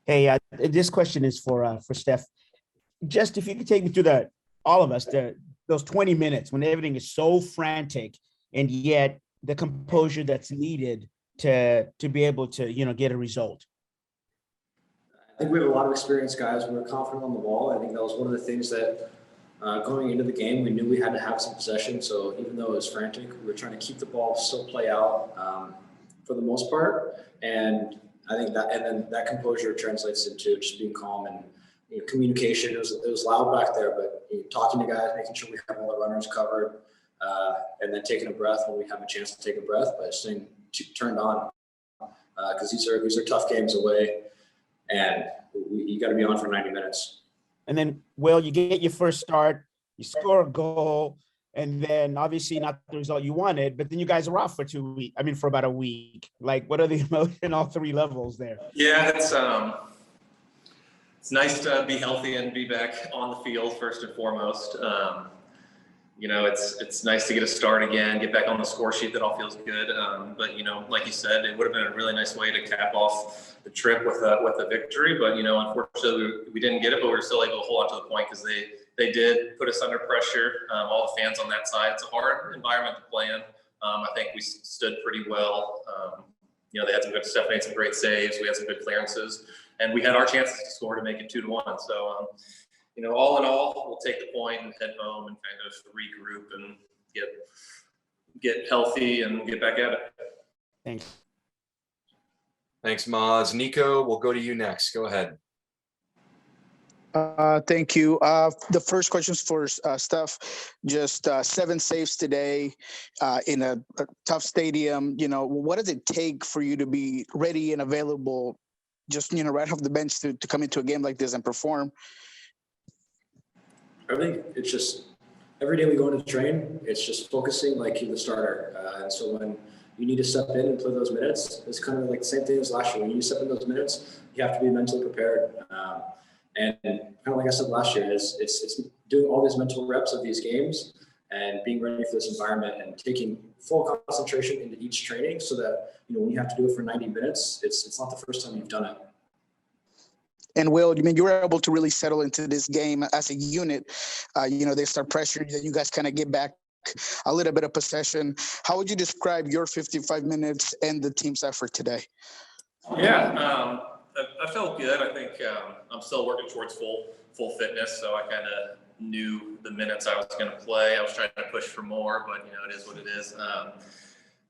Hey, this question is for Steph. Just if you could take me through all of us, those 20 minutes when everything is so frantic, and yet the composure that's needed to be able to get a result. I think we have a lot of experienced guys. We were confident on the ball. I think that was one of the things that going into the game, we knew we had to have some possession. So even though it was frantic, we were trying to keep the ball, still play out for the most part. And I think and then that composure translates into just being calm and communication. It was loud back there, but talking to guys, making sure we have all the runners covered, and then taking a breath when we have a chance to take a breath, but staying turned on because these are tough games away, and you got to be on for 90 minutes. And then, Will, you get your first start, you score a goal, and then obviously not the result you wanted, but then you guys are off for 2 weeks. I mean, for about a week. Like, what are the emotion, all three levels there? Yeah, it's nice to be healthy and be back on the field first and foremost. It's nice to get a start again, get back on the score sheet. That all feels good. But like you said, it would have been a really nice way to cap off the trip with a victory. But unfortunately, we didn't get it. But we were still able to hold on to the point because they did put us under pressure. All the fans on that side. It's a hard environment to play in. I think we stood pretty well. They had Stefan made some great saves. We had some good clearances, and we had our chances to score to make it 2-1. So, all in all, we'll take the point and head home and kind of regroup and get healthy and get back at it. Thanks. Thanks, Maz. Nico, we'll go to you next. Go ahead. Thank you. The first question is for Steph. Just 7 saves today in a tough stadium. What does it take for you to be ready and available just, right off the bench to come into a game like this and perform? I think it's just every day we go into train, it's just focusing like you're the starter. And so when you need to step in and play those minutes, it's kind of like the same thing as last year. When you step in those minutes, you have to be mentally prepared. And kind of like I said last year, it's doing all these mental reps of these games and being ready for this environment and taking full concentration into each training so that, when you have to do it for 90 minutes, it's not the first time you've done it. And Will, you were able to really settle into this game as a unit. They start pressuring you, then you guys kind of get back a little bit of possession. How would you describe your 55 minutes and the team's effort today? Yeah, I felt good. I think I'm still working towards full fitness, so I kind of knew the minutes I was going to play. I was trying to push for more, but it is what it is.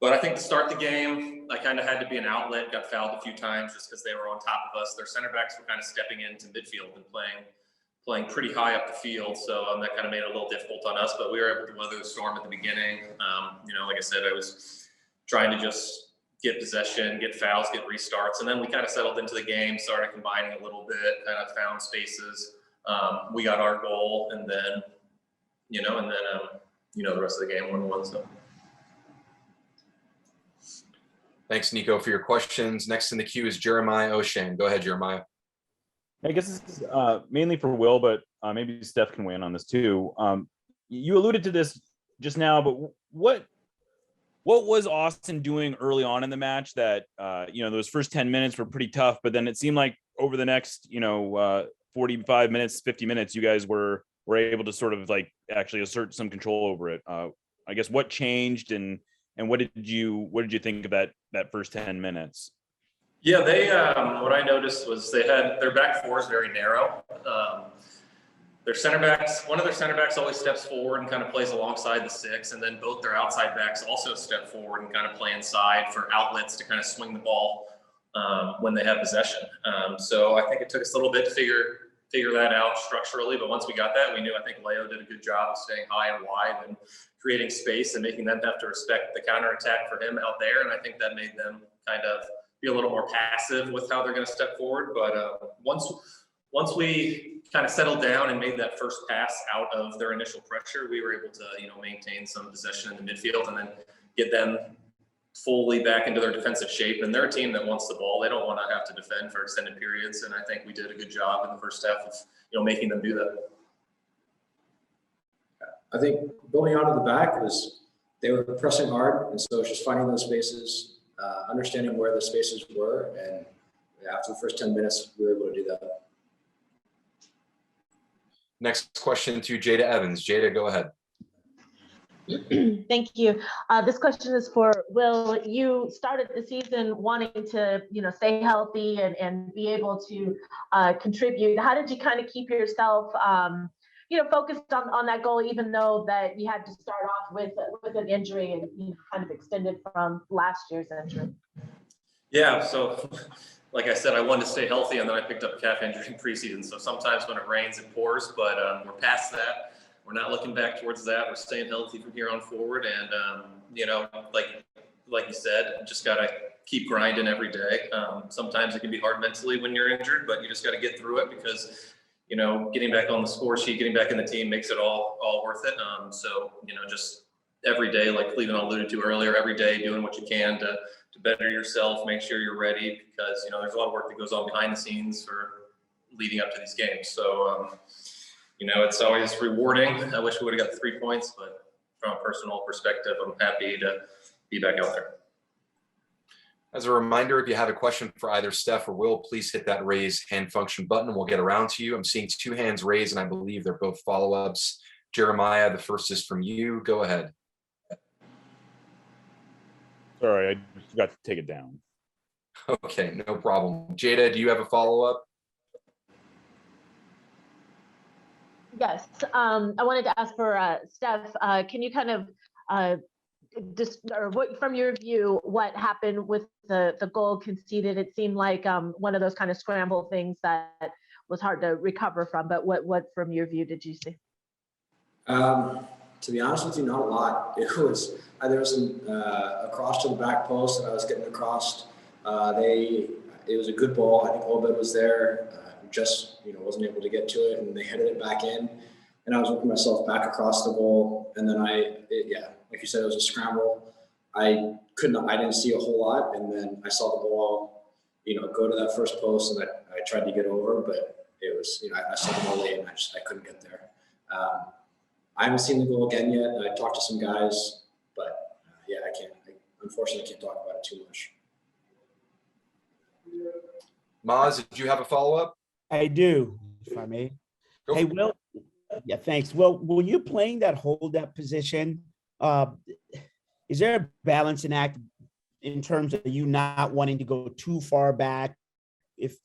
But I think to start the game, I kind of had to be an outlet. Got fouled a few times just because they were on top of us. Their center backs were kind of stepping into midfield and playing pretty high up the field, so that kind of made it a little difficult on us. But we were able to weather the storm at the beginning. Like I said, I was trying to just get possession, get fouls, get restarts. And then we kind of settled into the game, started combining a little bit, kind of found spaces. We got our goal, and then, the rest of the game 1-1. So. Thanks, Nico, for your questions. Next in the queue is Jeremiah O'Shane. Go ahead, Jeremiah. I guess this is mainly for Will, but maybe Steph can weigh in on this too. You alluded to this just now, but what was Austin doing early on in the match that, those first 10 minutes were pretty tough, but then it seemed like over the next, 45 minutes, 50 minutes, you guys were able to sort of like actually assert some control over it. I guess what changed and what did you think of that first 10 minutes? Yeah, they what I noticed was their back four is very narrow. Their center backs, one of their center backs always steps forward and kind of plays alongside the 6, and then both their outside backs also step forward and kind of play inside for outlets to kind of swing the ball when they have possession. So I think it took us a little bit to figure that out structurally, but once we got that, we knew. I think Leo did a good job of staying high and wide and creating space and making them have to respect the counterattack for him out there, and I think that made them kind of be a little more passive with how they're going to step forward. But once we kind of settled down and made that first pass out of their initial pressure, we were able to maintain some possession in the midfield and then get them fully back into their defensive shape. And they're a team that wants the ball. They don't want to have to defend for extended periods, and I think we did a good job in the first half of making them do that. I think going out of the back they were pressing hard, and so it's just finding those spaces, understanding where the spaces were, and yeah, after the first 10 minutes, we were able to do that. Next question to Jada Evans. Jada, go ahead. Thank you. This question is for Will. You started the season wanting to, stay healthy and be able to contribute. How did you kind of keep yourself, focused on that goal, even though that you had to start off with an injury and kind of extended from last year's injury? Yeah, so like I said, I wanted to stay healthy, and then I picked up a calf injury in preseason. So sometimes when it rains, it pours, but we're past that. We're not looking back towards that. We're staying healthy from here on forward. And, like you said, just got to keep grinding every day. Sometimes it can be hard mentally when you're injured, but you just got to get through it because, getting back on the score sheet, getting back in the team makes it all worth it. Just every day, like Cleveland alluded to earlier, every day doing what you can to better yourself, make sure you're ready because, there's a lot of work that goes on behind the scenes for leading up to these games. So, it's always rewarding. I wish we would have got the 3 points, but from a personal perspective, I'm happy to be back out there. As a reminder, if you have a question for either Steph or Will, please hit that raise hand function button and we'll get around to you. I'm seeing 2 hands raised, and I believe they're both follow-ups. Jeremiah, the first is from you. Go ahead. Sorry, I forgot to take it down. Okay, no problem. Jada, do you have a follow-up? Yes, I wanted to ask for Steph. Can you kind of from your view, what happened with the goal conceded? It seemed like one of those kind of scramble things that was hard to recover from. But what from your view did you see? To be honest with you, not a lot. There was a cross to the back post that I was getting across. It was a good ball. I think Obed was there. Just wasn't able to get to it, and they headed it back in, and I was working myself back across the goal, and then like you said, it was a scramble. I didn't see a whole lot, and then I saw the ball go to that first post, and I tried to get over, but it was I saw the ball late, and I couldn't get there. I haven't seen the goal again yet. I talked to some guys, but unfortunately can't talk about it too much. Maz, did you have a follow-up? I do, if I may. Hey, Will. Yeah, thanks. Well, when you're playing that hold-up position, is there a balancing act in terms of you not wanting to go too far back if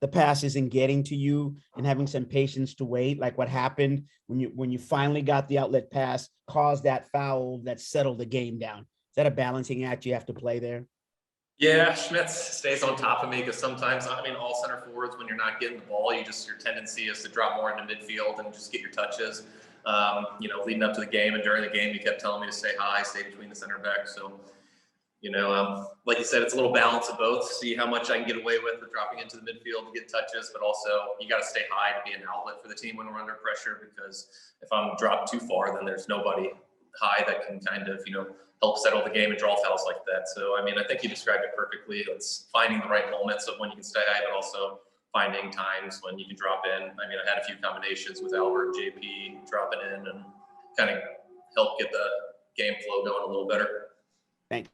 the pass isn't getting to you, and having some patience to wait, like what happened when you finally got the outlet pass, caused that foul that settled the game down? Is that a balancing act you have to play there? Yeah, Schmitz stays on top of me because sometimes, all center forwards, when you're not getting the ball, your tendency is to drop more into midfield and just get your touches. Leading up to the game and during the game, he kept telling me to stay high, stay between the center backs. So, like you said, it's a little balance of both. See how much I can get away with dropping into the midfield to get touches, but also you got to stay high to be an outlet for the team when we're under pressure, because if I'm dropped too far, then there's nobody high that can kind of, help settle the game and draw fouls like that. So, I think you described it perfectly. It's finding the right moments of when you can stay high, but also finding times when you can drop in. I had a few combinations with Albert and JP dropping in and kind of help get the game flow going a little better. Thanks.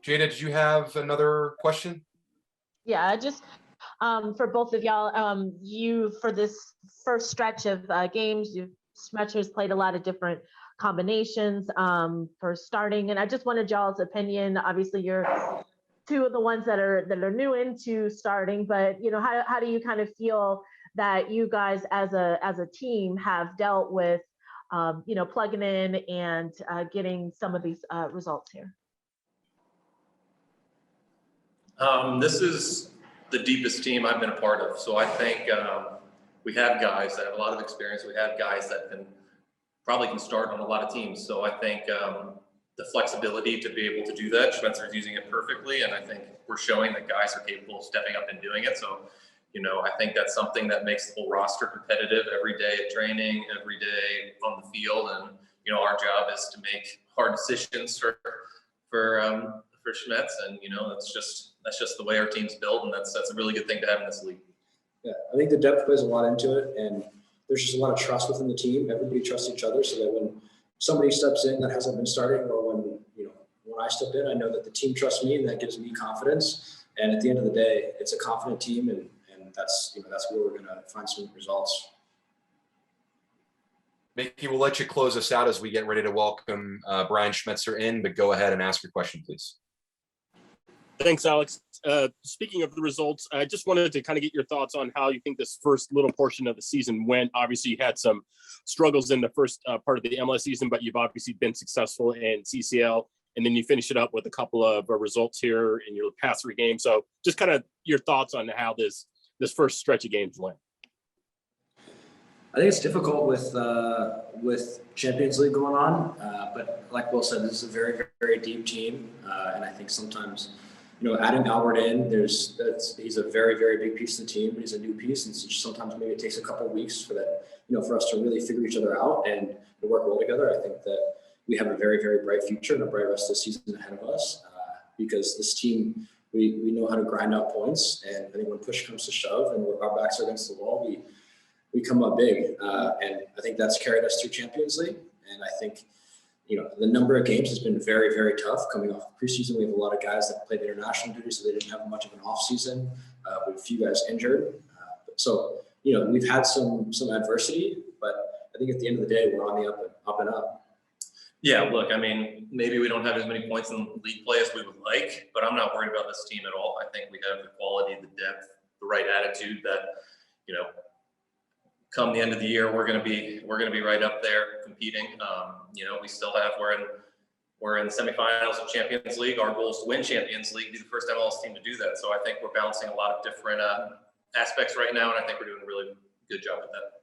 Jada, did you have another question? Yeah, just for both of y'all, you, for this first stretch of games, Smetcher's played a lot of different combinations for starting, and I just wanted y'all's opinion. Obviously, you're two of the ones that are new into starting, but how do you kind of feel that you guys as a team have dealt with plugging in and getting some of these results here? This is the deepest team I've been a part of, so I think we have guys that have a lot of experience. We have guys that probably can start on a lot of teams. So I think the flexibility to be able to do that, Spencer's using it perfectly, and I think we're showing that guys are capable of stepping up and doing it. So, I think that's something that makes the whole roster competitive every day at training, every day on the field, and our job is to make hard decisions for Schmitz, and that's just the way our team's built, and that's a really good thing to have in this league. Yeah, I think the depth plays a lot into it, and there's just a lot of trust within the team. Everybody trusts each other, so that when somebody steps in that hasn't been starting, or when when I stepped in, I know that the team trusts me, and that gives me confidence. And at the end of the day, it's a confident team, and that's where we're going to find some results. Mickey, we'll let you close us out as we get ready to welcome Brian Schmetzer in, but go ahead and ask your question, please. Thanks, Alex. Speaking of the results, I just wanted to kind of get your thoughts on how you think this first little portion of the season went. Obviously, you had some struggles in the first part of the MLS season, but you've obviously been successful in CCL, and then you finish it up with a couple of results here in your past 3 games. So just kind of your thoughts on how this first stretch of games went. I think it's difficult with Champions League going on, but like Will said, this is a very, very deep team, and I think sometimes, adding Albert in, he's a very, very big piece of the team, but he's a new piece, and so sometimes maybe it takes a couple of weeks for that, for us to really figure each other out and to work well together. I think that we have a very, very bright future and a bright rest of the season ahead of us, because this team, we know how to grind out points, and I think when push comes to shove and our backs are against the wall, we come up big, and I think that's carried us through Champions League. And I think, the number of games has been very, very tough. Coming off the preseason, we have a lot of guys that played international duty, so they didn't have much of an off season. We have a few guys injured, so we've had some adversity, but I think at the end of the day, we're on the up and up. Yeah, look, I mean, maybe we don't have as many points in league play as we would like, but I'm not worried about this team at all. I think we have the quality, the depth, the right attitude that, come the end of the year, we're going to be right up there competing. We still have, we're in semifinals of Champions League. Our goal is to win Champions League, be the first MLS team to do that. So I think we're balancing a lot of different aspects right now, and I think we're doing a really good job with that.